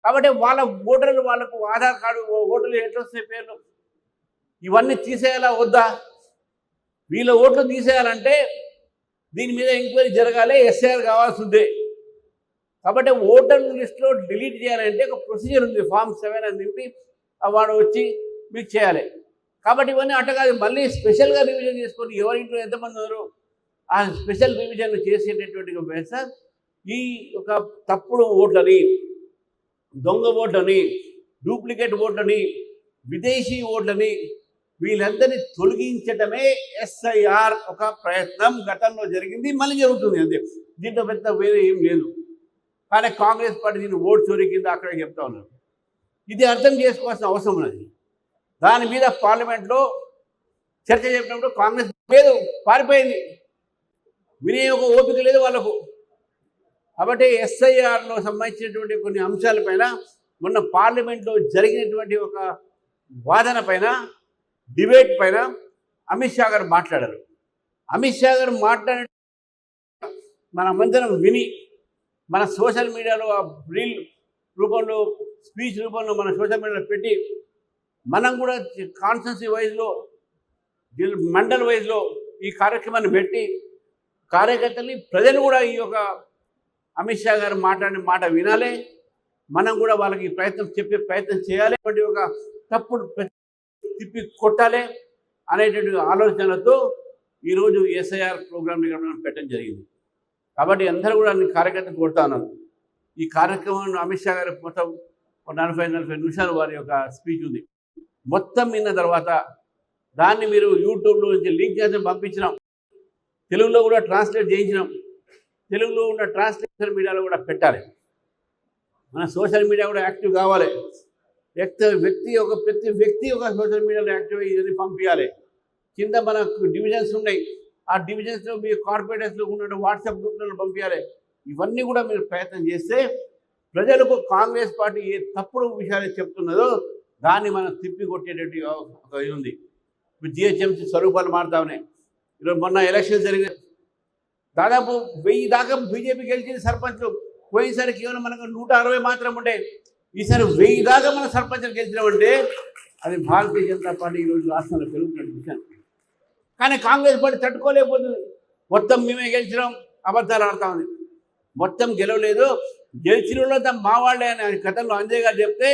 కాబట్టి వాళ్ళ ఓటర్లు వాళ్ళకు ఆధార్ కార్డు ఓటర్లు ఎట్లా వస్తాయి పేర్లు ఇవన్నీ తీసేయాలా వద్దా? వీళ్ళ ఓట్లు తీసేయాలంటే దీని మీద ఎంక్వైరీ జరగాలి, ఎస్ఐఆర్ కావాల్సిందే. కాబట్టి ఓటర్ లిస్టులో డిలీట్ చేయాలంటే ఒక ప్రొసీజర్ ఉంది, ఫామ్ 7 అని నింపి వాడు వచ్చి మీకు చేయాలి. కాబట్టి ఇవన్నీ అట్ట కాదు, మళ్ళీ స్పెషల్గా రివిజన్ చేసుకొని ఎవరింట్లో ఎంతమంది ఉన్నారు ఆ స్పెషల్ రివిజన్ చేసేటటువంటి వ్యవస్థ ఈ ఒక తప్పుడు ఓట్లని, దొంగ ఓట్లని, డూప్లికేట్ ఓట్లని, విదేశీ ఓట్లని వీళ్ళందరినీ తొలగించడమే ఎస్ఐఆర్ ఒక ప్రయత్నం గతంలో జరిగింది, మళ్ళీ జరుగుతుంది అంతే. దీంట్లో పెద్ద వేరే ఏం లేదు. కానీ కాంగ్రెస్ పార్టీ దీన్ని ఓటు చోరీ కింద అక్కడ చెప్తా ఉన్నారు. ఇది అర్థం చేసుకోవాల్సిన అవసరం ఉన్నది. దాని మీద పార్లమెంట్లో చర్చ చెప్పినప్పుడు కాంగ్రెస్ లేదు, పారిపోయింది, వినే ఒక ఓపిక లేదు వాళ్ళకు. కాబట్టి ఎస్ఐఆర్లో సంబంధించినటువంటి కొన్ని అంశాలపైన మొన్న పార్లమెంట్లో జరిగినటువంటి ఒక వాదన పైన, డిబేట్ పైన అమిత్ షా గారు మాట్లాడారు. అమిత్ షా గారు మాట్లాడే మనమందరం విని మన సోషల్ మీడియాలో ఆ రీల్ రూపంలో, స్పీచ్ రూపంలో మన సోషల్ మీడియాలో పెట్టి మనం కూడా కాన్స్టిట్యున్సీ వైజ్లో, మండల్ వైజ్లో ఈ కార్యక్రమాన్ని పెట్టి కార్యకర్తల్ని, ప్రజలు కూడా ఈ యొక్క అమిత్ షా గారు మాట్లాడిన మాట వినాలి, మనం కూడా వాళ్ళకి చెప్పే ప్రయత్నం చేయాలి, ఒక తప్పుడు తిప్పి కొట్టాలి అనేటువంటి ఆలోచనలతో ఈరోజు ఎస్ఐఆర్ ప్రోగ్రామ్ పెట్టడం జరిగింది. కాబట్టి అందరూ కూడా కార్యకర్తలు కొడతా ఉన్నారు. ఈ కార్యక్రమంలో అమిత్ షా గారి మొత్తం 40 నిమిషాలు వారి యొక్క స్పీచ్ ఉంది. మొత్తం విన్న తర్వాత దాన్ని మీరు యూట్యూబ్లో నుంచి లింక్ చేసి పంపించినాం, తెలుగులో కూడా ట్రాన్స్లేట్ చేయించినాం. తెలుగులో ఉన్న ట్రాన్స్లేషన్ మీడియాలో కూడా పెట్టాలి. మన సోషల్ మీడియా కూడా యాక్టివ్ కావాలి. ప్రతి వ్యక్తి ఒక సోషల్ మీడియాలో యాక్టివ్ అయ్యి పంపించాలి. కింద మనకు డివిజన్స్ ఉన్నాయి, ఆ డివిజన్స్లో మీ కార్పొరేటర్స్లో ఉన్న వాట్సాప్ గ్రూప్లలో పంపించాలి. ఇవన్నీ కూడా మీరు ప్రయత్నం చేస్తే ప్రజలకు కాంగ్రెస్ పార్టీ ఏ తప్పుడు విషయాలు చెప్తున్నదో దాన్ని మనం తిప్పి కొట్టేటట్టు ఒక ఇది ఉంది. ఇప్పుడు జిహెచ్ఎంసీ స్వరూపాలు మారుతా ఉన్నాయి. ఈరోజు మొన్న ఎలక్షన్ జరిగిన దాదాపు 1000 దాకా బీజేపీ గెలిచిన సర్పంచ్లు. పోయినసారి కేవలం మనకు 160 మాత్రం ఉంటే ఈసారి 1000 దాకా మన సర్పంచ్లు గెలిచినామంటే అది భారతీయ జనతా పార్టీ ఈరోజు రాష్ట్రంలో పెరుగుతున్న విషయం. కానీ కాంగ్రెస్ పార్టీ తట్టుకోలేకపోతుంది. మొత్తం మేమే గెలిచినాం, అబద్ధాలు ఆడుతా ఉంది. మొత్తం గెలవలేదు, గెలిచిన వాళ్ళంతా మా వాళ్ళే అని గతంలో అంజయ్ గారు చెప్తే